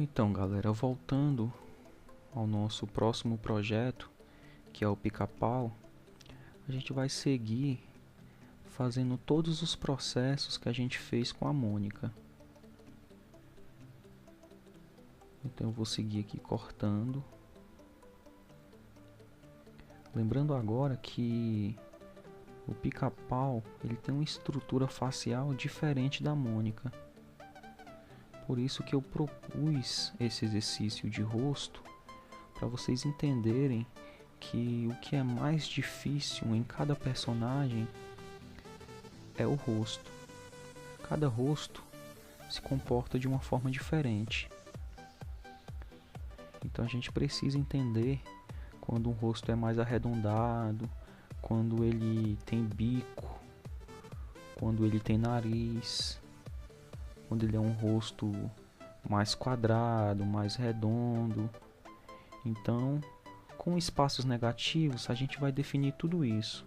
Então, galera, voltando ao nosso próximo projeto, que é o Pica-Pau, a gente vai seguir fazendo todos os processos que a gente fez com a Mônica. Então eu vou seguir aqui cortando. Lembrando agora que o Pica-Pau ele tem uma estrutura facial diferente da Mônica. Por isso que eu propus esse exercício de rosto para vocês entenderem que o que é mais difícil em cada personagem é o rosto. Cada rosto se comporta de uma forma diferente. Então a gente precisa entender quando um rosto é mais arredondado, quando ele tem bico, quando ele tem nariz, quando ele é um rosto mais quadrado, mais redondo. Então, com espaços negativos, a gente vai definir tudo isso.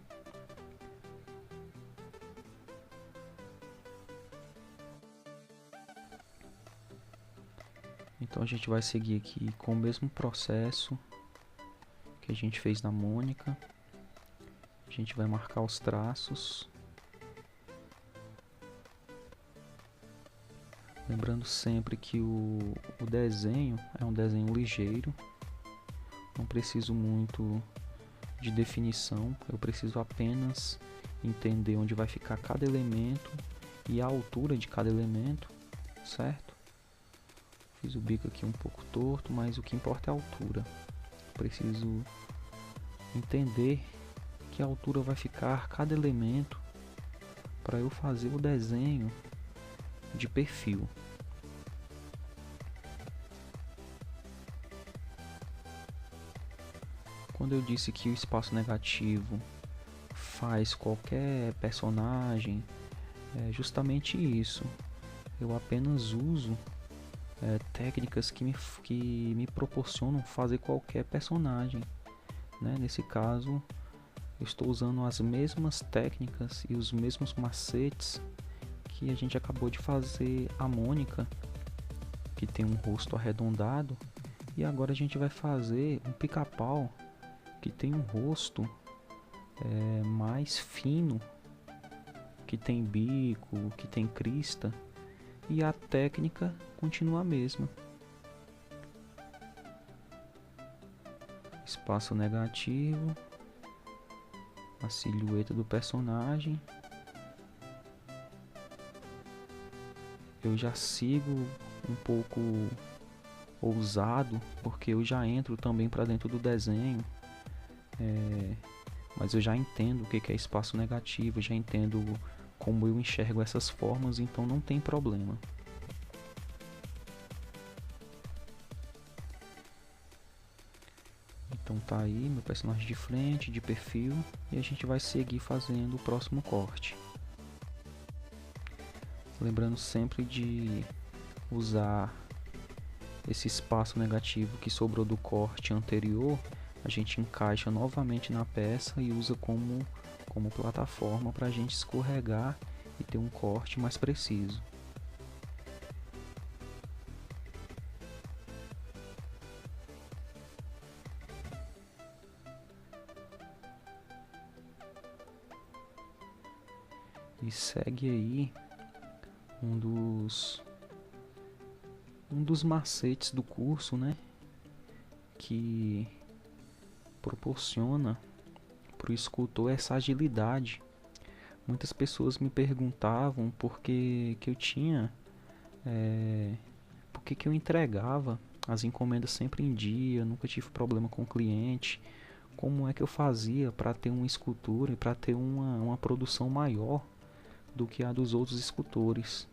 Então a gente vai seguir aqui com o mesmo processo que a gente fez na Mônica. A gente vai marcar os traços. Lembrando sempre que o desenho é um desenho ligeiro. Não preciso muito de definição. Eu preciso apenas entender onde vai ficar cada elemento e a altura de cada elemento, certo? Fiz o bico aqui um pouco torto, mas o que importa é a altura. Preciso entender que altura vai ficar cada elemento para eu fazer o desenho de perfil. Quando eu disse que o espaço negativo faz qualquer personagem, é justamente isso. Eu apenas uso técnicas que me proporcionam fazer qualquer personagem, né? Nesse caso, eu estou usando as mesmas técnicas e os mesmos macetes que a gente acabou de fazer a Mônica, que tem um rosto arredondado, e agora a gente vai fazer um Pica-Pau que tem um rosto mais fino, que tem bico, que tem crista, e a técnica continua a mesma. Espaço negativo, a silhueta do personagem. Eu já sigo um pouco ousado, porque eu já entro também para dentro do desenho, mas eu já entendo o que é espaço negativo, já entendo como eu enxergo essas formas, então não tem problema. Então tá aí meu personagem de frente, de perfil, e a gente vai seguir fazendo o próximo corte. Lembrando sempre de usar esse espaço negativo que sobrou do corte anterior, a gente encaixa novamente na peça e usa como plataforma para a gente escorregar e ter um corte mais preciso. E segue aí um dos macetes do curso, né, que proporciona para o escultor essa agilidade. Muitas pessoas me perguntavam por que eu tinha, por que eu entregava as encomendas sempre em dia, nunca tive problema com o cliente, como é que eu fazia para ter uma escultura e para ter uma produção maior do que a dos outros escultores.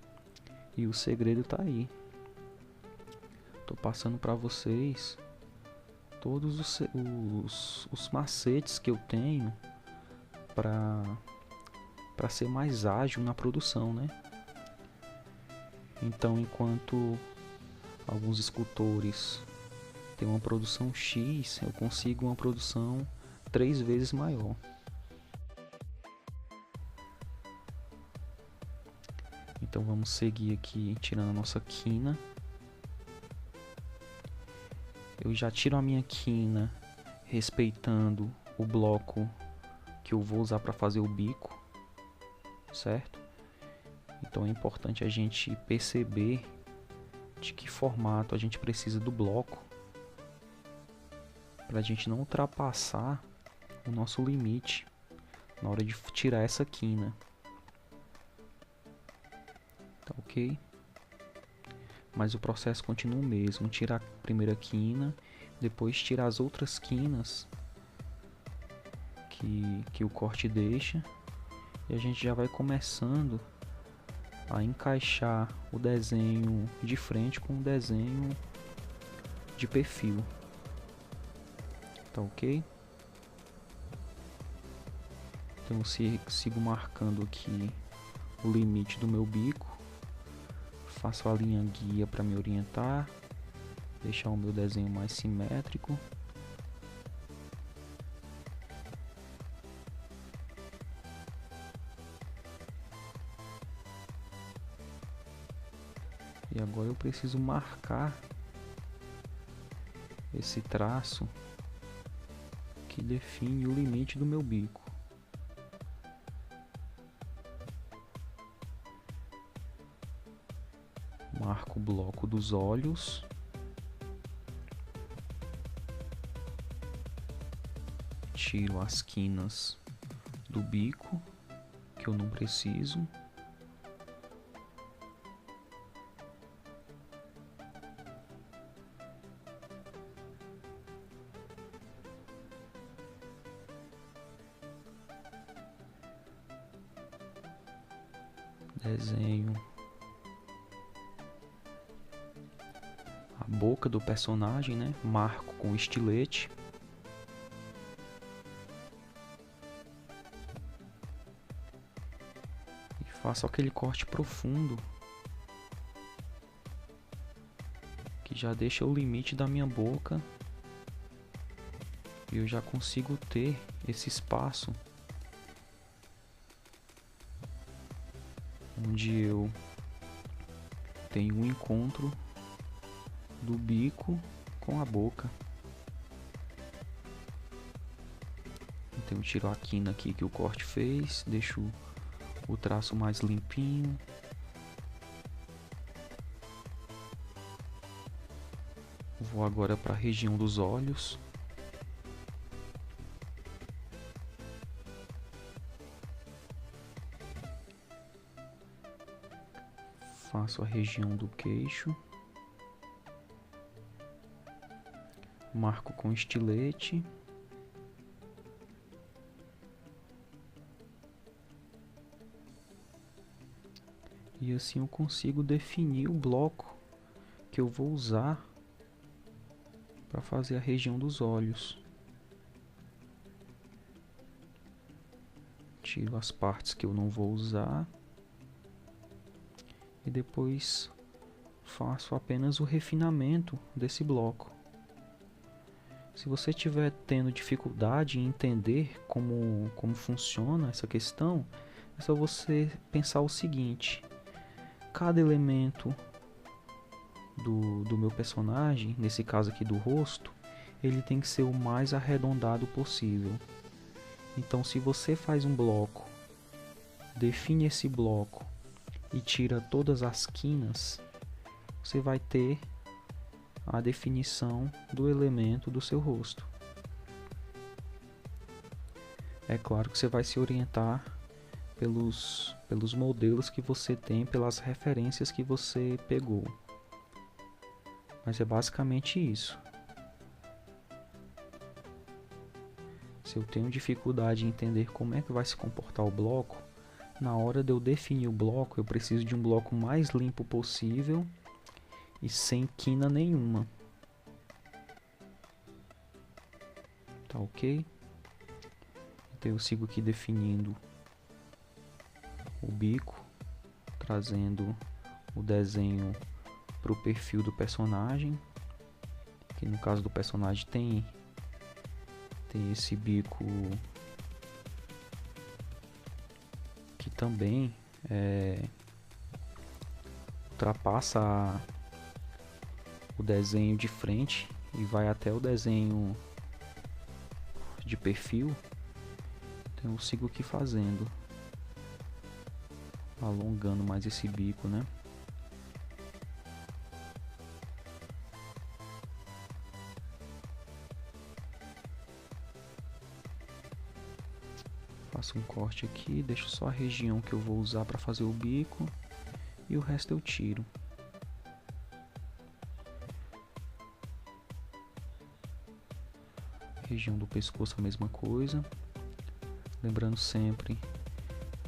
E o segredo está aí. Estou passando para vocês todos os macetes que eu tenho para ser mais ágil na produção, né? Então, enquanto alguns escultores têm uma produção X, eu consigo uma produção 3 vezes maior. Então vamos seguir aqui tirando a nossa quina. eu já tiro a minha quina respeitando o bloco que eu vou usar para fazer o bico, certo? Então é importante a gente perceber de que formato a gente precisa do bloco para a gente não ultrapassar o nosso limite na hora de tirar essa quina. Tá ok? Mas o processo continua o mesmo. Tirar a primeira quina, depois tirar as outras quinas que o corte deixa, e a gente já vai começando a encaixar o desenho de frente com o desenho de perfil. Tá ok? Então eu sigo marcando aqui o limite do meu bico, faço a linha guia para me orientar, deixar o meu desenho mais simétrico. E agora eu preciso marcar esse traço que define o limite do meu bico. Marco o bloco dos olhos. Tiro as quinas do bico, que eu não preciso. Desenho a boca do personagem, né? Marco com estilete. E faço aquele corte profundo que já deixa o limite da minha boca. E eu já consigo ter esse espaço onde eu tenho um encontro do bico com a boca. Então eu tiro a quina aqui que o corte fez, deixo o traço mais limpinho. Vou agora para a região dos olhos. Faço a região do queixo. Marco com estilete. E assim eu consigo definir o bloco que eu vou usar para fazer a região dos olhos. Tiro as partes que eu não vou usar. E depois faço apenas o refinamento desse bloco. Se você estiver tendo dificuldade em entender como funciona essa questão, é só você pensar o seguinte: cada elemento do meu personagem, nesse caso aqui do rosto, ele tem que ser o mais arredondado possível. Então, se você faz um bloco, define esse bloco e tira todas as quinas, você vai ter a definição do elemento do seu rosto. É claro que você vai se orientar pelos modelos que você tem, pelas referências que você pegou. Mas é basicamente isso. Se eu tenho dificuldade em entender como é que vai se comportar o bloco, na hora de eu definir o bloco, eu preciso de um bloco mais limpo possível e sem quina nenhuma. Tá ok? Então eu sigo aqui definindo o bico, trazendo o desenho para o perfil do personagem, que no caso do personagem tem esse bico que também ultrapassa o desenho de frente e vai até o desenho de perfil, então eu sigo aqui fazendo, alongando mais esse bico, né? Faço um corte aqui, deixo só a região que eu vou usar para fazer o bico e o resto eu tiro. Região do pescoço a mesma coisa, lembrando sempre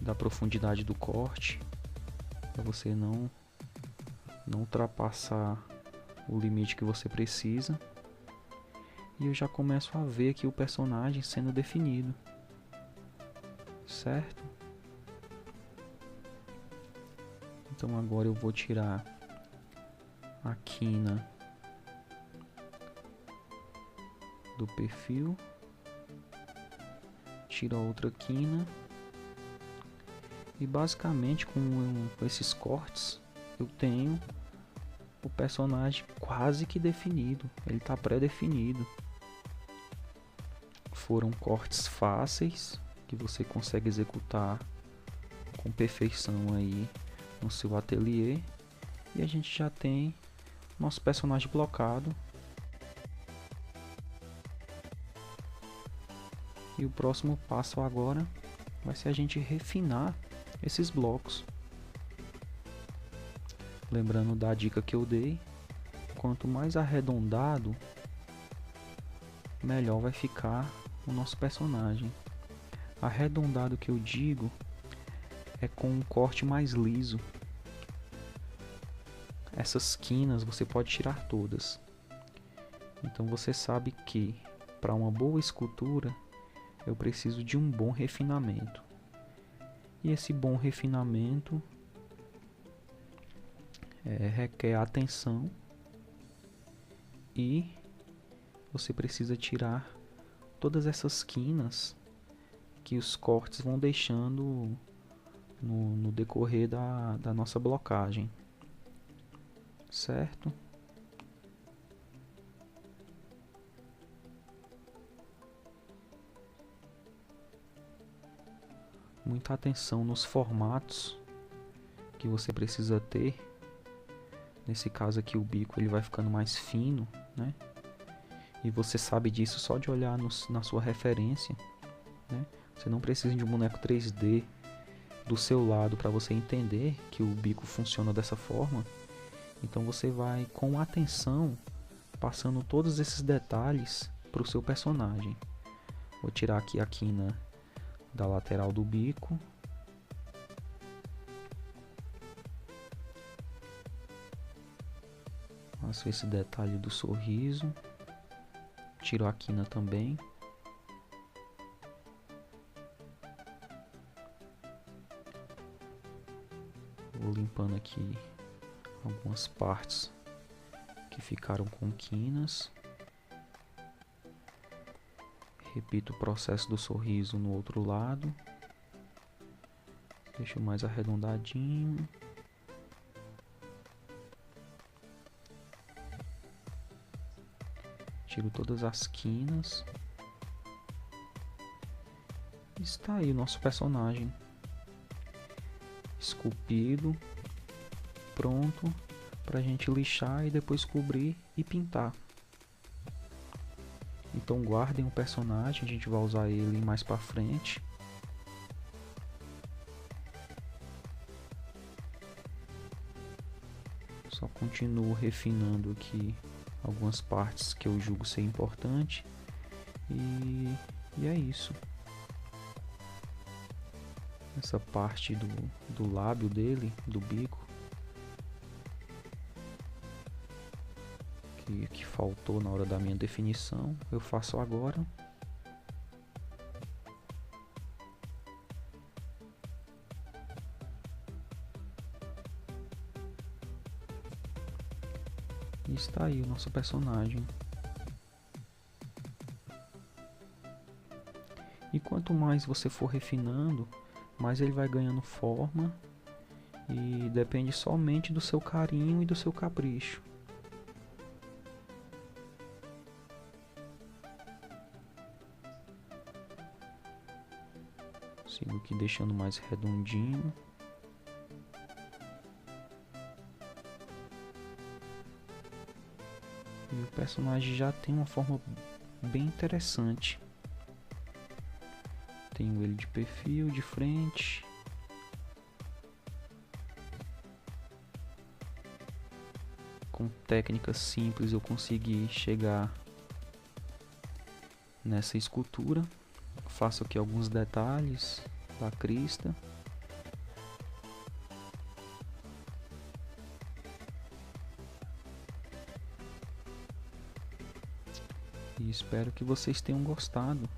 da profundidade do corte, para você não ultrapassar o limite que você precisa. E eu já começo a ver aqui o personagem sendo definido, certo? Então agora eu vou tirar a quina do perfil, tiro a outra quina e basicamente com esses cortes eu tenho o personagem quase que definido, ele está pré-definido. Foram cortes fáceis que você consegue executar com perfeição aí no seu ateliê e a gente já tem nosso personagem blocado. E o próximo passo agora vai ser a gente refinar esses blocos. Lembrando da dica que eu dei, quanto mais arredondado, melhor vai ficar o nosso personagem. Arredondado que eu digo é com um corte mais liso. Essas quinas você pode tirar todas. Então você sabe que para uma boa escultura eu preciso de um bom refinamento. E esse bom refinamento requer atenção e você precisa tirar todas essas quinas que os cortes vão deixando no decorrer da nossa blocagem, certo? Muita atenção nos formatos que você precisa ter. Nesse caso aqui o bico ele vai ficando mais fino, né? E você sabe disso só de olhar na sua referência, né? Você não precisa de um boneco 3D do seu lado para você entender que o bico funciona dessa forma. Então você vai com atenção passando todos esses detalhes para o seu personagem. Vou tirar aqui a quina da lateral do bico. Faço esse detalhe do sorriso. Tiro a quina também. Vou limpando aqui algumas partes que ficaram com quinas. Repito o processo do sorriso no outro lado. Deixo mais arredondadinho. Tiro todas as quinas. Está aí o nosso personagem esculpido, pronto para a gente lixar e depois cobrir e pintar. Então guardem o personagem, a gente vai usar ele mais para frente. Só continuo refinando aqui algumas partes que eu julgo ser importante e é isso. Essa parte do lábio dele, do bico, que faltou na hora da minha definição, eu faço agora. E está aí o nosso personagem. E quanto mais você for refinando, mais ele vai ganhando forma e depende somente do seu carinho e do seu capricho. aqui deixando mais redondinho. E o personagem já tem uma forma bem interessante. Tenho ele de perfil, de frente. Com técnicas simples eu consegui chegar nessa escultura. Faço aqui alguns detalhes da crista. E espero que vocês tenham gostado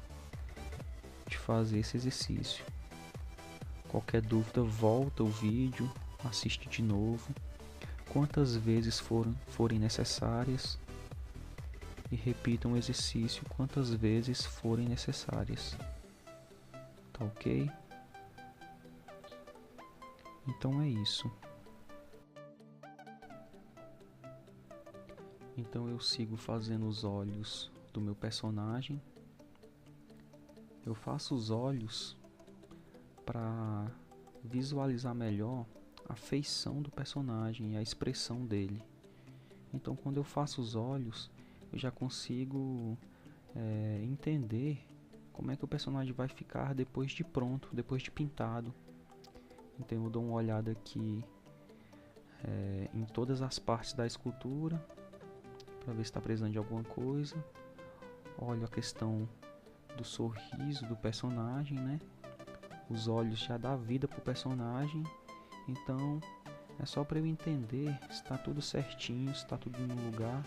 de fazer esse exercício. Qualquer dúvida, volta o vídeo, assiste de novo, quantas vezes forem necessárias, e repitam o exercício quantas vezes forem necessárias. Tá ok? Então é isso. Então eu sigo fazendo os olhos do meu personagem. Eu faço os olhos para visualizar melhor a feição do personagem e a expressão dele. Então quando eu faço os olhos, eu já consigo entender como é que o personagem vai ficar depois de pronto, depois de pintado. Então eu dou uma olhada aqui em todas as partes da escultura para ver se está precisando de alguma coisa. Olho a questão do sorriso do personagem, né? Os olhos já dá vida pro personagem, então é só para eu entender se está tudo certinho, se está tudo no lugar.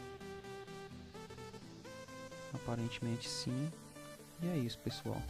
Aparentemente sim. E é isso, pessoal.